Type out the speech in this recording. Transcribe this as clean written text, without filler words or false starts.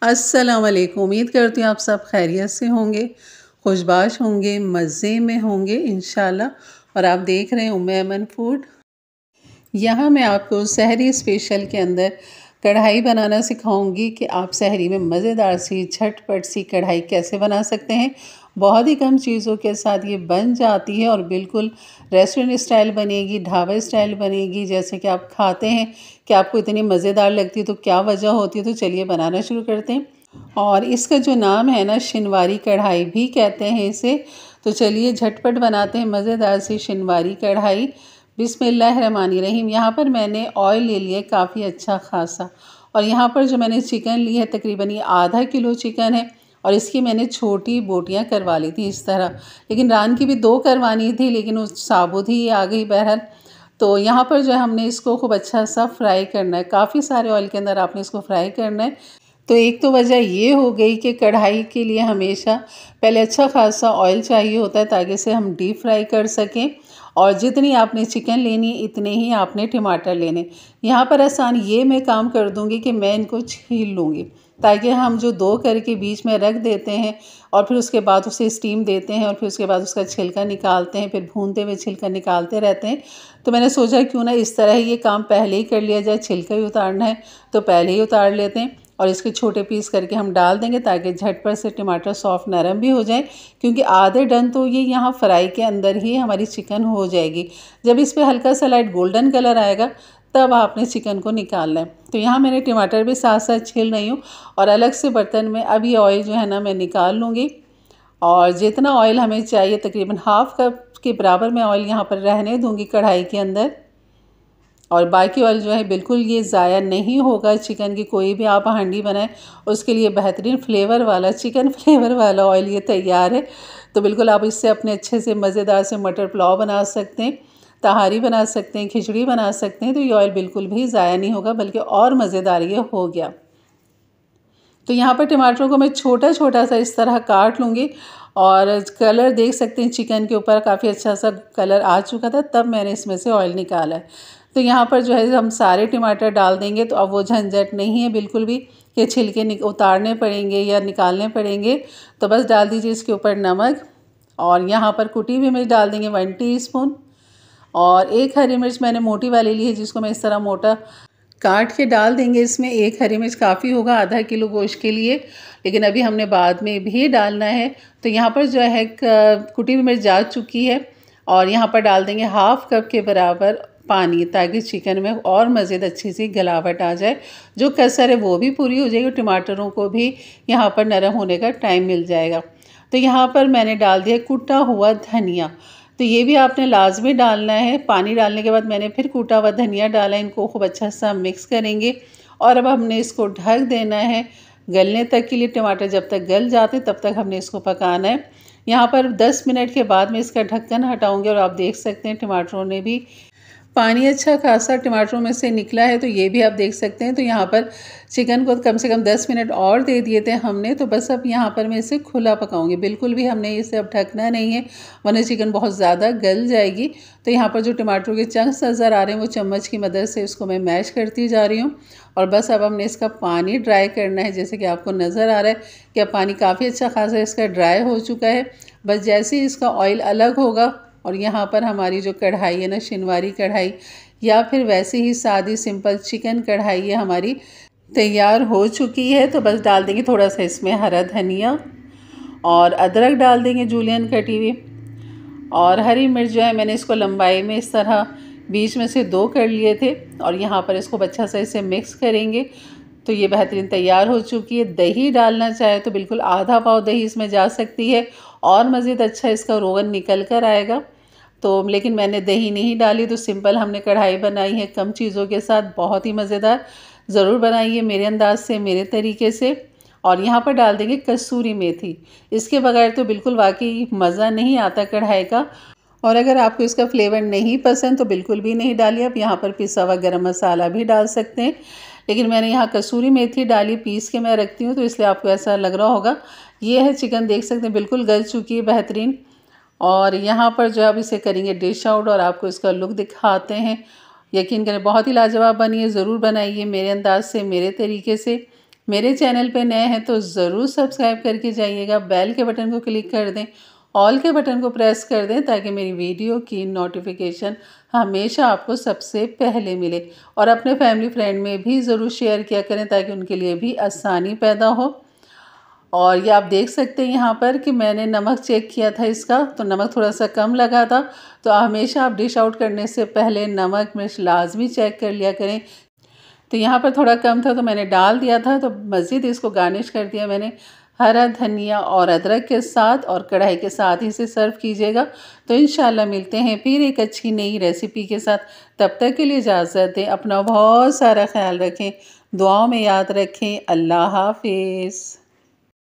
अस्सलाम वालेकुम। उम्मीद करती हूँ आप सब खैरियत से होंगे, खुशबाश होंगे, मज़े में होंगे इंशाल्लाह। और आप देख रहे हैं उम्मे अमन फूड। यहाँ मैं आपको सहरी स्पेशल के अंदर कढ़ाई बनाना सिखाऊंगी कि आप सहरी में मज़ेदार सी झटपट सी कढ़ाई कैसे बना सकते हैं। बहुत ही कम चीज़ों के साथ ये बन जाती है और बिल्कुल रेस्टोरेंट स्टाइल बनेगी, ढाबा स्टाइल बनेगी, जैसे कि आप खाते हैं कि आपको इतनी मज़ेदार लगती है तो क्या वजह होती है। तो चलिए बनाना शुरू करते हैं। और इसका जो नाम है ना, शिनवारी कढ़ाई भी कहते हैं इसे। तो चलिए झटपट बनाते हैं मज़ेदार सी शिनवारी कढ़ाई। बिस्मिल्लाहिर्रहमानिर्रहीम। यहाँ पर मैंने ऑयल ले लिया काफ़ी अच्छा खासा, और यहाँ पर जो मैंने चिकन ली है तकरीबन ये आधा किलो चिकन है, और इसकी मैंने छोटी बोटियाँ करवा ली थी इस तरह। लेकिन रान की भी 2 करवानी थी, लेकिन उस साबुत ही आ गई बहरहाल। तो यहाँ पर जो है हमने इसको खूब अच्छा सा फ्राई करना है, काफ़ी सारे ऑयल के अंदर आपने इसको फ्राई करना है। तो एक तो वजह ये हो गई कि कढ़ाई के लिए हमेशा पहले अच्छा खासा ऑयल चाहिए होता है ताकि इसे हम डीप फ्राई कर सकें। और जितनी आपने चिकन लेनी इतने ही आपने टमाटर लेने। यहाँ पर आसान ये मैं काम कर दूँगी कि मैं इनको छील लूँगी, ताकि हम जो 2 करके बीच में रख देते हैं और फिर उसके बाद उसे स्टीम देते हैं और फिर उसके बाद उसका छिलका निकालते हैं, फिर भूनते हुए छिलका निकालते रहते हैं। तो मैंने सोचा क्यों ना इस तरह ये काम पहले ही कर लिया जाए, छिलका ही उतारना है तो पहले ही उतार लेते हैं और इसके छोटे पीस करके हम डाल देंगे ताकि झटपट से टमाटर सॉफ्ट नरम भी हो जाए, क्योंकि आधे डन तो ये यहाँ फ्राई के अंदर ही हमारी चिकन हो जाएगी। जब इस पर हल्का सा लाइट गोल्डन कलर आएगा तब आपने चिकन को निकालना है। तो यहाँ मैंने टमाटर भी साथ साथ छील रही हूँ और अलग से बर्तन में अब ये ऑयल जो है ना मैं निकाल लूँगी। और जितना ऑयल हमें चाहिए तकरीबन हाफ़ कप के बराबर मैं ऑयल यहाँ पर रहने दूँगी कढ़ाई के अंदर। और बाकी ऑयल जो है बिल्कुल ये ज़ाया नहीं होगा। चिकन की कोई भी आप हांडी बनाएं उसके लिए बेहतरीन फ्लेवर वाला चिकन फ्लेवर वाला ऑयल ये तैयार है। तो बिल्कुल आप इससे अपने अच्छे से मज़ेदार से मटर पुलाव बना सकते हैं, तहारी बना सकते हैं, खिचड़ी बना सकते हैं। तो ये ऑयल बिल्कुल भी ज़ाया नहीं होगा, बल्कि और मज़ेदार ये हो गया। तो यहाँ पर टमाटरों को मैं छोटा छोटा सा इस तरह काट लूँगी। और कलर देख सकते हैं चिकन के ऊपर काफ़ी अच्छा सा कलर आ चुका था, तब मैंने इसमें से ऑयल निकाला है। तो यहाँ पर जो है हम सारे टमाटर डाल देंगे, तो अब वो झंझट नहीं है बिल्कुल भी कि छिलके उतारने पड़ेंगे या निकालने पड़ेंगे। तो बस डाल दीजिए इसके ऊपर नमक, और यहाँ पर कुटी हुई मिर्च डाल देंगे 1 टीस्पून। और 1 हरी मिर्च मैंने मोटी वाली ली है, जिसको मैं इस तरह मोटा काट के डाल देंगे इसमें। 1 हरी मिर्च काफ़ी होगा आधा किलो गोश्त के लिए, लेकिन अभी हमने बाद में भी डालना है। तो यहाँ पर जो है कुटी हुई मिर्च जा चुकी है, और यहाँ पर डाल देंगे हाफ़ कप के बराबर पानी, ताकि चिकन में और मज़ीद अच्छी सी गलावट आ जाए। जो कसर है वो भी पूरी हो जाएगी और टमाटरों को भी यहाँ पर नरम होने का टाइम मिल जाएगा। तो यहाँ पर मैंने डाल दिया कुटा हुआ धनिया। तो ये भी आपने लाजमी डालना है। पानी डालने के बाद मैंने फिर कूटा हुआ धनिया डाला, इनको खूब अच्छा सा मिक्स करेंगे। और अब हमने इसको ढक देना है गलने तक के लिए। टमाटर जब तक गल जाते तब तक हमने इसको पकाना है। यहाँ पर 10 मिनट के बाद मैं इसका ढक्कन हटाऊंगी, और आप देख सकते हैं टमाटरों ने भी पानी अच्छा खासा टमाटरों में से निकला है, तो ये भी आप देख सकते हैं। तो यहाँ पर चिकन को कम से कम 10 मिनट और दे दिए थे हमने। तो बस अब यहाँ पर मैं इसे खुला पकाऊंगी, बिल्कुल भी हमने इसे अब ढकना नहीं है, वरना चिकन बहुत ज़्यादा गल जाएगी। तो यहाँ पर जो टमाटरों के चंक्स नज़र आ रहे हैं वो चम्मच की मदद से इसको मैं मैश करती जा रही हूँ। और बस अब हमने इसका पानी ड्राई करना है। जैसे कि आपको नज़र आ रहा है कि अब पानी काफ़ी अच्छा खासा इसका ड्राई हो चुका है। बस जैसे ही इसका ऑयल अलग होगा और यहाँ पर हमारी जो कढ़ाई है ना, शिनवारी कढ़ाई या फिर वैसे ही सादी सिंपल चिकन कढ़ाई है हमारी तैयार हो चुकी है। तो बस डाल देंगे थोड़ा सा इसमें हरा धनिया, और अदरक डाल देंगे जूलियन कटी हुई। और हरी मिर्च जो है मैंने इसको लंबाई में इस तरह बीच में से 2 कर लिए थे, और यहाँ पर इसको अच्छा सा इसे मिक्स करेंगे। तो ये बेहतरीन तैयार हो चुकी है। दही डालना चाहे तो बिल्कुल आधा पाव दही इसमें जा सकती है, और मज़ीद अच्छा इसका रोगन निकल कर आएगा। तो लेकिन मैंने दही नहीं डाली, तो सिंपल हमने कढ़ाई बनाई है कम चीज़ों के साथ, बहुत ही मज़ेदार। ज़रूर बनाइए मेरे अंदाज से, मेरे तरीके से। और यहाँ पर डाल देंगे कसूरी मेथी। इसके बगैर तो बिल्कुल वाकई मज़ा नहीं आता कढ़ाई का। और अगर आपको इसका फ्लेवर नहीं पसंद तो बिल्कुल भी नहीं डालिए। आप यहाँ पर पिसा हुआ गरम मसाला भी डाल सकते हैं, लेकिन मैंने यहाँ कसूरी मेथी डाली, पीस के मैं रखती हूँ, तो इसलिए आपको ऐसा लग रहा होगा। ये है चिकन, देख सकते हैं बिल्कुल गल चुकी है बेहतरीन। और यहाँ पर जो अब इसे करेंगे डिश आउट और आपको इसका लुक दिखाते हैं। यकीन करें बहुत ही लाजवाब बनी है। ज़रूर बनाइए मेरे अंदाज से, मेरे तरीके से। मेरे चैनल पे नए हैं तो ज़रूर सब्सक्राइब करके जाइएगा, बेल के बटन को क्लिक कर दें, ऑल के बटन को प्रेस कर दें ताकि मेरी वीडियो की नोटिफिकेशन हमेशा आपको सबसे पहले मिले। और अपने फैमिली फ्रेंड में भी ज़रूर शेयर किया करें ताकि उनके लिए भी आसानी पैदा हो। और ये आप देख सकते हैं यहाँ पर कि मैंने नमक चेक किया था इसका, तो नमक थोड़ा सा कम लगा था। तो हमेशा आप डिश आउट करने से पहले नमक मिर्च लाजमी चेक कर लिया करें। तो यहाँ पर थोड़ा कम था तो मैंने डाल दिया था। तो मज़ीद इसको गार्निश कर दिया मैंने हरा धनिया और अदरक के साथ, और कढ़ाई के साथ ही इसे सर्व कीजिएगा। तो इंशाल्लाह मिलते हैं फिर एक अच्छी नई रेसिपी के साथ। तब तक के लिए इजाज़त दें, अपना बहुत सारा ख्याल रखें, दुआओं में याद रखें। अल्लाह हाफिज़।